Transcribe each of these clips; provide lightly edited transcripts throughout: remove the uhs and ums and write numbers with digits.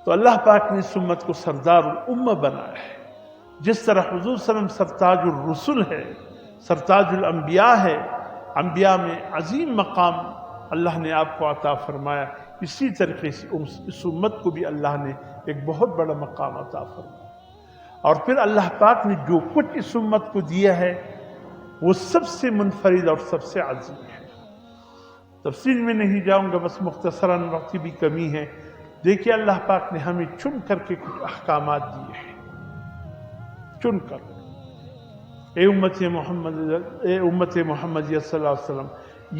تو اللہ پاک نے اس امت کو سردار الامہ بنایا ہے۔ جس طرح حضور صلی اللہ علیہ وسلم سرتاج الرسل ہے، سرتاج الانبیاء ہے، انبیاء میں عظیم مقام اللہ نے آپ کو عطا فرمایا، اسی طریقے سے اس امت کو بھی اللہ نے ایک بہت بڑا مقام عطا فرمایا۔ اور پھر اللہ پاک نے جو کچھ اس امت کو دیا ہے وہ سب سے منفرد اور سب سے عظیم ہے۔ تفصیل میں نہیں جاؤں گا، بس مختصراً وقت کی بھی کمی ہے۔ دیکھیے اللہ پاک نے ہمیں چن کر کے کچھ احکامات دیے ہیں، چن کر۔ اے امت محمدیہ صلی اللہ علیہ وسلم،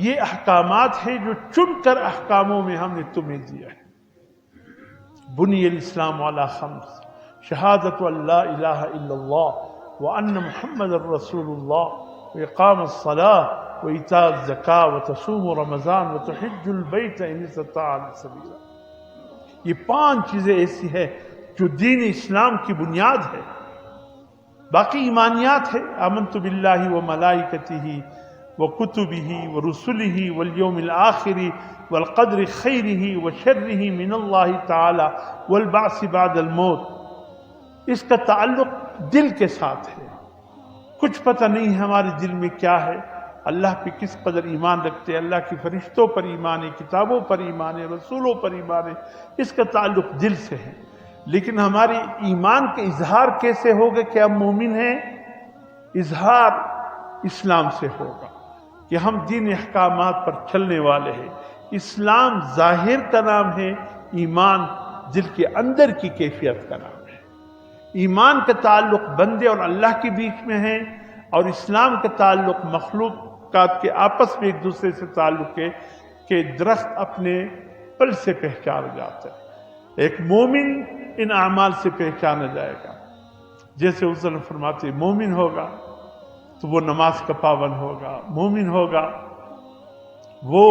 یہ احکامات ہیں جو چن کر احکاموں میں ہم نے تمہیں دیا ہے۔ بنی الاسلام علی خمس، شہادت ان لا الہ الا اللہ وان محمد الرسول اللہ واقام الصلاۃ وایتاء الزکاۃ وتصوم رمضان وتحج البیت ان استطاع الیہ سبیلا۔ یہ 5 چیزیں ایسی ہیں جو دین اسلام کی بنیاد ہے۔ باقی ایمانیات ہے، آمنت باللہ وملائکتہ وکتبہ ورسلہ والیوم الآخر والقدر خیرہ وشرہ من اللہ تعالی والبعث بعد الموت۔ اس کا تعلق دل کے ساتھ ہے۔ کچھ پتہ نہیں ہے ہمارے دل میں کیا ہے، اللہ پہ کس قدر ایمان رکھتے ہیں، اللہ کی فرشتوں پر ایمان ہے، کتابوں پر ایمان ہے، رسولوں پر ایمان ہے، اس کا تعلق دل سے ہے۔ لیکن ہمارے ایمان کا اظہار کیسے ہوگا کہ ہم مومن ہیں؟ اظہار اسلام سے ہوگا کہ ہم دین احکامات پر چلنے والے ہیں۔ اسلام ظاہر کا نام ہے، ایمان دل کے اندر کی کیفیت کا نام ہے۔ ایمان کا تعلق بندے اور اللہ کے بیچ میں ہے، اور اسلام کا تعلق مخلوقات کے آپس میں ایک دوسرے سے تعلق ہے کہ درخت اپنے پل سے پہچانا جاتا ہے۔ ایک مومن ان اعمال سے پہچانا جائے گا، جیسے حضور فرماتے ہیں مومن ہوگا تو وہ نماز کا پابند ہوگا، مومن ہوگا وہ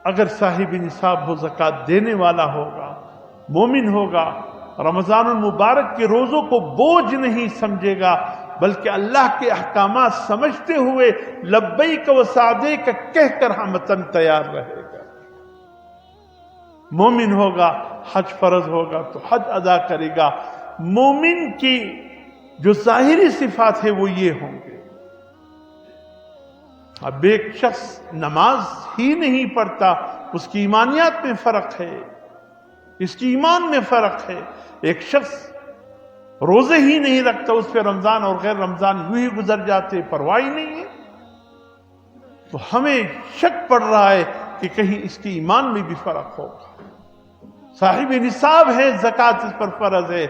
اگر صاحب نصاب ہو زکوٰۃ دینے والا ہوگا، مومن ہوگا رمضان المبارک کے روزوں کو بوجھ نہیں سمجھے گا بلکہ اللہ کے احکامات سمجھتے ہوئے لبیک و سعدیک کہہ کر ہمتن تیار رہے گا۔ مومن ہوگا، حج فرض ہوگا تو حج ادا کرے گا۔ مومن کی جو ظاہری صفات ہے وہ یہ ہوں گے۔ اب ایک شخص نماز ہی نہیں پڑھتا، اس کی ایمانیات میں فرق ہے، اس کی ایمان میں فرق ہے۔ ایک شخص روزے ہی نہیں رکھتا، اس پہ رمضان اور غیر رمضان یوں ہی گزر جاتے، پرواہ ہی نہیں ہے، تو ہمیں شک پڑ رہا ہے کہ کہیں اس کی ایمان میں بھی فرق ہوگا۔ صاحب نصاب ہے، زکوٰۃ اس پر فرض ہے،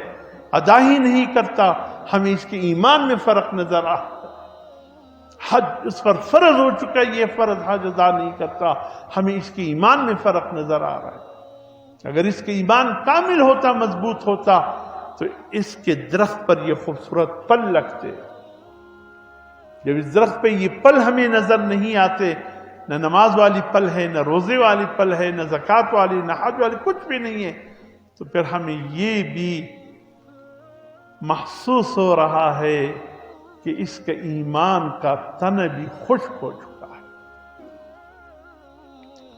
ادا ہی نہیں کرتا، ہمیں اس کے ایمان میں فرق نظر آ۔ حج اس پر فرض ہو چکا ہے، یہ فرض حج ادا نہیں کرتا، ہمیں اس کے ایمان میں فرق نظر آ رہا ہے۔ اگر اس کے ایمان کامل ہوتا، مضبوط ہوتا، تو اس کے درخت پر یہ خوبصورت پل لگتے۔ جب اس درخت پہ یہ پل ہمیں نظر نہیں آتے، نہ نماز والی پل ہے، نہ روزے والی پل ہے، نہ زکوٰۃ والی، نہ حج والی، کچھ بھی نہیں ہے، تو پھر ہمیں یہ بھی محسوس ہو رہا ہے کہ اس کا ایمان کا تن بھی خشک ہو چکا ہے۔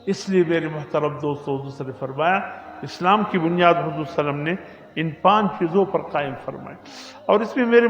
اس لیے میرے محترم دوستو، حضور نے فرمایا اسلام کی بنیاد حضور صلی اللہ علیہ وسلم نے ان 5 چیزوں پر قائم فرمائی، اور اس میں میرے